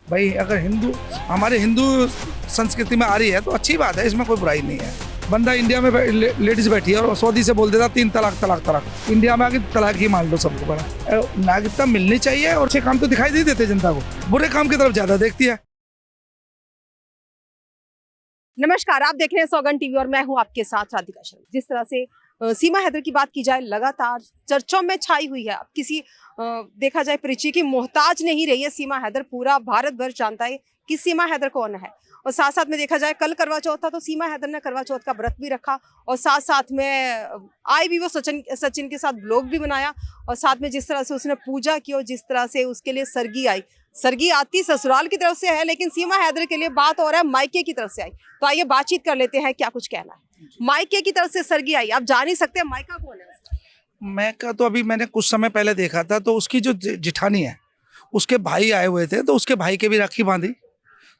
भाई अगर हिंदू हमारे हिंदू संस्कृति में आ रही है तो अच्छी बात है, इसमें कोई बुराई नहीं है। बंदा इंडिया में लेडीज बैठी है और सऊदी से बोल देता 3 तलाक तलाक तलाक, इंडिया में आके तलाक ही मान लो सबको। बड़ा नागरिकता मिलनी चाहिए और अच्छे काम तो दिखाई नहीं देते जनता को, बुरे काम की तरफ ज्यादा देखती है। नमस्कार, आप देख रहे हैं सौगंध टीवी और मैं हूं आपके साथ राधिका शर्मा। जिस तरह से सीमा हैदर की बात की जाए, लगातार चर्चाओं में छाई हुई है। अब किसी देखा जाए परिचय की मोहताज नहीं रही है सीमा हैदर। पूरा भारत वर्ष जानता है कि सीमा हैदर कौन है। और साथ साथ में देखा जाए, कल करवा चौथ था तो सीमा हैदर ने करवा चौथ का व्रत भी रखा और साथ साथ में आई भी वो सचिन के साथ ब्लॉग भी बनाया। और साथ में जिस तरह से उसने पूजा की और जिस तरह से उसके लिए सरगी आती ससुराल की तरफ से है, लेकिन सीमा हैदर के लिए बात हो रहा है मायके की तरफ से आई। तो आइए बातचीत कर लेते हैं, क्या कुछ कहना है। मायके की तरफ से सरगी आई, आप जान ही सकते हैं मायका कौन है। मैं तो अभी मैंने कुछ समय पहले देखा था, तो उसकी जो जिठानी है उसके भाई आए हुए थे, तो उसके भाई के भी राखी बांधी,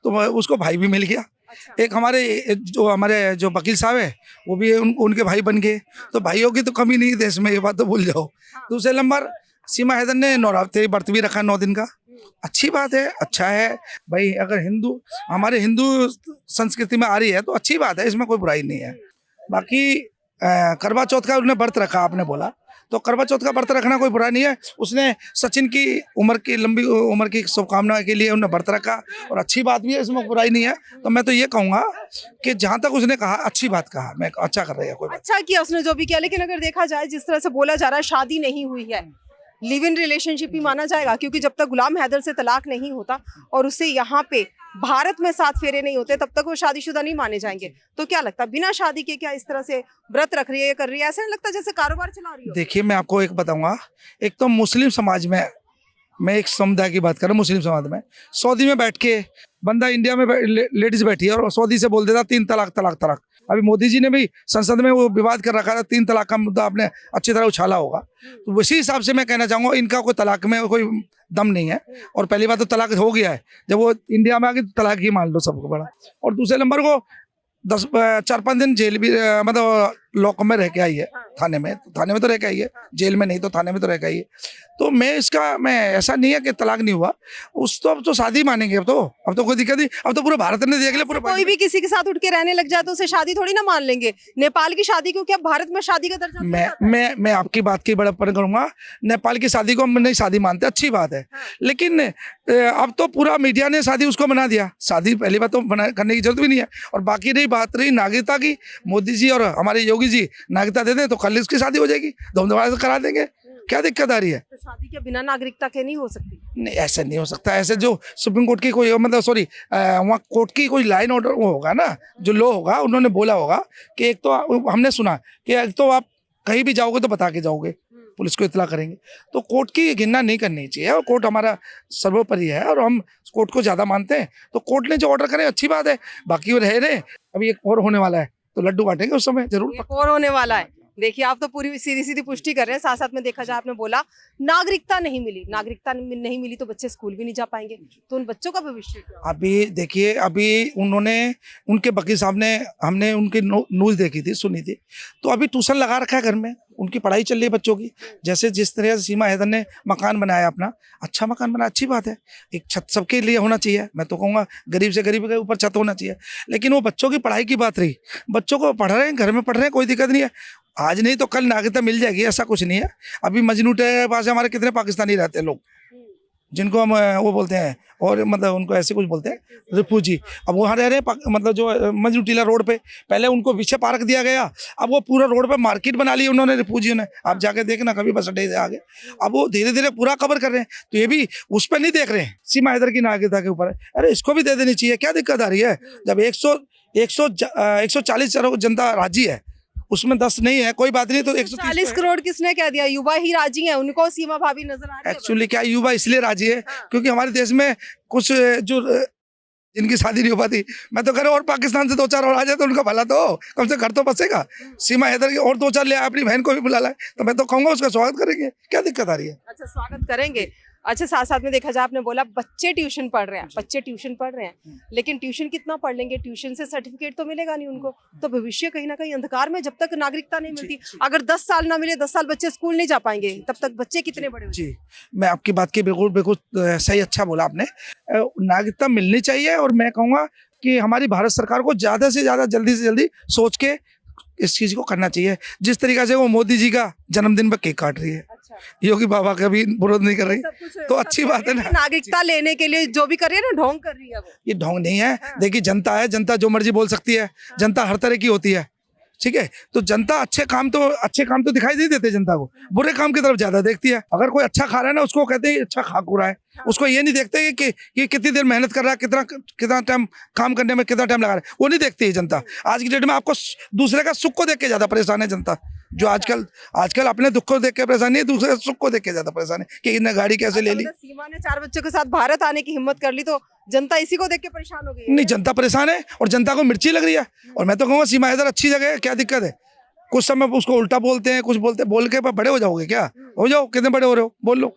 तो उसको भाई भी मिल गया। अच्छा। एक हमारे जो वकील साहब है वो भी उनके भाई बन गए। तो भाइयों की तो कमी नहीं है देश में, ये बात तो भूल जाओ। दूसरे नंबर सीमा हैदर ने नवरात्रि व्रत भी रखा 9 दिन का, अच्छी बात है, अच्छा है। भाई अगर हमारे हिंदू संस्कृति में आ रही है तो अच्छी बात है, इसमें कोई बुराई नहीं है। बाकी करवा चौथ का उन्होंने व्रत रखा, आपने बोला तो करवा चौथ का व्रत रखना कोई बुरा नहीं है। उसने सचिन की लंबी उम्र की शुभकामना के लिए उन्होंने व्रत रखा और अच्छी बात भी है, इसमें बुराई नहीं है। तो मैं तो ये कहूँगा कि जहाँ तक उसने कहा अच्छी बात कहा, मैं अच्छा कर रही है, कोई बात। अच्छा किया उसने जो भी किया, लेकिन अगर देखा जाए जिस तरह से बोला जा रहा है शादी नहीं हुई है, लिव इन रिलेशनशिप ही माना जाएगा, क्योंकि जब तक गुलाम हैदर से तलाक नहीं होता और उससे यहाँ पे भारत में 7 फेरे नहीं होते तब तक वो शादीशुदा नहीं माने जाएंगे। तो क्या लगता है बिना शादी के क्या इस तरह से व्रत रख रही है, कर रही है? ऐसा नहीं लगता जैसे कारोबार चला रही है? देखिए मैं आपको एक बताऊंगा, एक तो मुस्लिम समाज में, मैं एक समुदाय की बात कर रहा हूँ, मुस्लिम समाज में सऊदी में बैठ के बंदा इंडिया में लेडीज बैठी है और सऊदी से बोल देता 3 तलाक तलाक तलाक। अभी मोदी जी ने भी संसद में वो विवाद कर रखा था, 3 तलाक का मुद्दा आपने अच्छी तरह उछाला होगा। तो उसी हिसाब से मैं कहना चाहूँगा, इनका कोई तलाक में कोई दम नहीं है। और पहली बात तो तलाक हो गया है, जब वो इंडिया में आके तलाक ही मान लो सबको। बड़ा और दूसरे नंबर को 4-5 दिन जेल भी मतलब लॉक में रह के आई है, थाने में तो रह के आई है, जेल में नहीं तो थाने में तो रह के आई है। तो मैं ऐसा नहीं है कि तलाक नहीं हुआ, अब तो शादी मानेंगे। अब तो कोई दिक्कत नहीं, अब तो पूरे भारत ने देख लिया। पूरे कोई भी किसी के साथ उठ के रहने लग जाए तो उसे शादी थोड़ी ना मान लेंगे। नेपाल की शादी को क्या भारत में शादी का दर्जा? मैं आपकी बात की बड़प्पन करूंगा। नेपाल की शादी को हम नहीं शादी मानते, अच्छी बात है। लेकिन अब तो पूरा मीडिया ने शादी उसको बना दिया। शादी पहली बात तो करने की जरूरत भी नहीं है। और बाकी बात रही नागरिकता की, मोदी जी और हमारे योगी जी नागरिकता दे दें तो कल इसकी शादी हो जाएगी, धूमधाम से करा देंगे। क्या दिक्कत आ रही है? तो शादी के बिना नागरिकता के नहीं हो सकती? नहीं, ऐसा नहीं हो सकता। ऐसे जो सुप्रीम कोर्ट की कोई वहाँ कोर्ट की कोई लाइन ऑर्डर वो होगा ना, जो लॉ होगा, उन्होंने बोला होगा कि एक तो हमने सुना कि एक तो आप कहीं भी जाओगे तो बता के जाओगे, पुलिस को इतला करेंगे। तो कोर्ट की घिन्ना नहीं करनी चाहिए और कोर्ट हमारा सर्वोपरि है और हम कोर्ट को ज्यादा मानते हैं। तो कोर्ट ने जो ऑर्डर करे अच्छी बात है, बाकी वो रह रहे। अभी एक और होने वाला है तो लड्डू बांटेंगे उस समय जरूर। एक और होने वाला है। देखिए, आप तो पूरी सीधी पुष्टि कर रहे हैं। साथ साथ में देखा जाए, आपने बोला नागरिकता नहीं मिली तो बच्चे स्कूल भी नहीं जा पाएंगे, तो उन बच्चों का भविष्य क्या? अभी देखिए, अभी उनके वकील साहब ने, हमने उनकी न्यूज़ देखी थी, सुनी थी, तो अभी ट्यूशन लगा रखा है घर में, उनकी पढ़ाई चल रही है बच्चों की। जैसे जिस तरह से सीमा हैदर ने मकान बनाया अपना, अच्छा मकान बनाया, अच्छी बात है। एक छत सबके लिए होना चाहिए, मैं तो कहूँगा गरीब से गरीब के ऊपर छत होना चाहिए। लेकिन वो बच्चों की पढ़ाई की बात रही, बच्चों को पढ़ रहे हैं, घर में पढ़ रहे हैं, कोई दिक्कत नहीं है। आज नहीं तो कल नागरिकता मिल जाएगी, ऐसा कुछ नहीं है। अभी मजनू के पास हमारे कितने पाकिस्तानी रहते हैं लोग, जिनको हम वो बोलते हैं, और मतलब उनको ऐसे कुछ बोलते हैं रिफ्यूजी। अब वहाँ रह रहे हैं, मतलब जो मजनू टीला रोड पे, पहले उनको पीछे पार्क दिया गया, अब वो पूरा रोड पे मार्केट बना ली उन्होंने, रिफ्यूजियों ने। आप जाके देखना कभी बस अड्डे से आगे, अब वो धीरे धीरे पूरा कवर कर रहे हैं। तो ये भी उस पर नहीं देख रहे हैं, सीमा हैदर की नागरिकता के ऊपर है। अरे इसको भी दे देनी चाहिए, क्या दिक्कत आ रही है? जब 140 जनता राजी है, उसमें 10 नहीं है, कोई बात नहीं। तो 140 करोड़ किसने कह दिया? युवा ही राजी हैं, उनको सीमा भाभी नजर आ रही है। एक्चुअली क्या युवा इसलिए राजी है क्योंकि हमारे देश में कुछ जो जिनकी शादी नहीं हो पाती, मैं तो कह रहा हूँ और पाकिस्तान से 2-4 और आ जाए तो उनका भला, तो कम से घर तो बसेगा। सीमा हैदर की और 2-4 ले आए, अपनी बहन को भी बुला लाए, तो मैं तो कहूँगा उसका स्वागत करेंगे, क्या दिक्कत आ रही है? अच्छा, स्वागत करेंगे। अच्छा, साथ साथ में देखा जाए, आपने बोला बच्चे ट्यूशन पढ़ रहे हैं, बच्चे ट्यूशन पढ़ रहे हैं, लेकिन ट्यूशन कितना पढ़ लेंगे, ट्यूशन से सर्टिफिकेट तो मिलेगा नहीं उनको, तो भविष्य कहीं ना कहीं अंधकार में, जब तक नागरिकता नहीं मिलती। अगर 10 साल ना मिले, 10 साल बच्चे स्कूल नहीं जा पाएंगे, तब तक बच्चे कितने बड़े होंगे? जी, मैं आपकी बात की बिल्कुल बिल्कुल सही, अच्छा बोला आपने। नागरिकता मिलनी चाहिए, और मैं कहूँगा कि हमारी भारत सरकार को ज़्यादा से ज़्यादा जल्दी से जल्दी सोच के इस चीज़ को करना चाहिए। जिस तरीके से वो मोदी जी का जन्मदिन पर केक काट रही है, अच्छा, योगी बाबा का भी विरोध नहीं कर रही, सब कुछ तो सब अच्छी बात है ना। नागरिकता लेने के लिए जो भी कर रही है ना, ढोंग कर रही है वो। ये ढोंग नहीं है। हाँ। देखिए, जनता है, जनता जो मर्जी बोल सकती है, जनता हर तरह की होती है, ठीक है। तो जनता अच्छे काम तो दिखाई नहीं देते जनता को, बुरे काम की तरफ ज्यादा देखती है। अगर कोई अच्छा खा रहा है ना, उसको कहते हैं अच्छा खा रहा है, उसको ये नहीं देखते कि ये कितनी देर मेहनत कर रहा है, कितना टाइम काम करने में कितना टाइम लगा रहा है, वो नहीं देखती है जनता। आज की डेट में आपको दूसरे का सुख को देख के ज्यादा परेशान है जनता, जो आजकल अपने दुख को देख के परेशान नहीं है, दूसरे के सुख को देख के ज्यादा परेशान है कि इन्हें गाड़ी कैसे ले ली। सीमा ने 4 बच्चों के साथ भारत आने की हिम्मत कर ली, तो जनता इसी को देख के परेशान हो गई है। नहीं, जनता परेशान है और जनता को मिर्ची लग रही है। और मैं तो कहूँगा सीमा हैदर अच्छी जगह है, क्या दिक्कत है? कुछ समय उसको उल्टा बोलते हैं, कुछ बोलते, बोल के बड़े हो जाओगे क्या? हो जाओ, कितने बड़े हो रहे हो, बोल लो।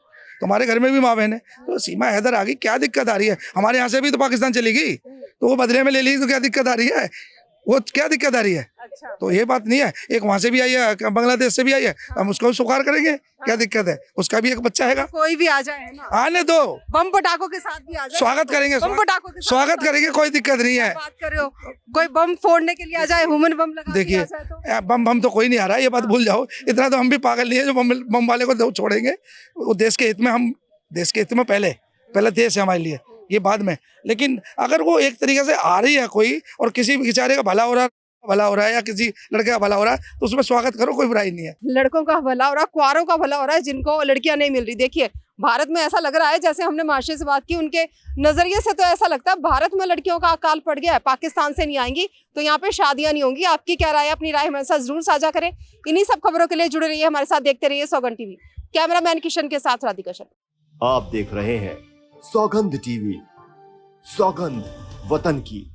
तुम्हारे घर में भी माँ बहन है, तो सीमा हैदर आ गई, क्या दिक्कत आ रही है? हमारे यहाँ से भी तो पाकिस्तान चली गई, तो वो बदले में ले ली, तो क्या दिक्कत आ रही है? वो क्या दिक्कत आ रही है? अच्छा, तो ये बात नहीं है। एक वहां से भी आई है, बांग्लादेश से भी आई है, हम उसको स्वीकार करेंगे, क्या दिक्कत है? उसका भी एक बच्चा हैगा, कोई भी आ जाए, है ना, आने दो, बम पटाखों के साथ भी आ जाए, स्वागत करेंगे, बम पटाखों के साथ स्वागत करेंगे, कोई दिक्कत नहीं है। बात कर रहे हो, कोई बम फोड़ने के लिए आ जाए, ह्यूमन बम लगा के देखिए, आ जाए तो बम तो कोई नहीं आ रहा है, ये बात भूल जाओ। इतना तो हम भी पागल नहीं है जो बम वाले को छोड़ेंगे। वो देश के हित में, हम देश के हित में पहले देश है हमारे लिए, ये बाद में। लेकिन अगर वो एक तरीके से आ रही है कोई, और किसी बेचारे का भला हो रहा है या किसी लड़के का भला हो रहा है, तो उसमें स्वागत करो, कोई बुराई नहीं है। लड़कों का भला हो रहा है, कुआरों का भला हो रहा है, जिनको लड़कियां नहीं मिल रही। देखिए, भारत में ऐसा लग रहा है, जैसे हमने मार्शल से बात की, उनके नजरिए से तो ऐसा लगता है भारत में लड़कियों का अकाल पड़ गया है, पाकिस्तान से नहीं आएंगी तो यहाँ पे शादियां नहीं होंगी। आपकी क्या राय है? अपनी राय हमारे साथ जरूर साझा करें। इन्हीं सब खबरों के लिए जुड़े रहिए हमारे साथ, देखते रहिए सौगंध टीवी। कैमरामैन किशन के साथ राधिका शर्मा। आप देख रहे हैं सौगंध टीवी, सौगंध वतन की।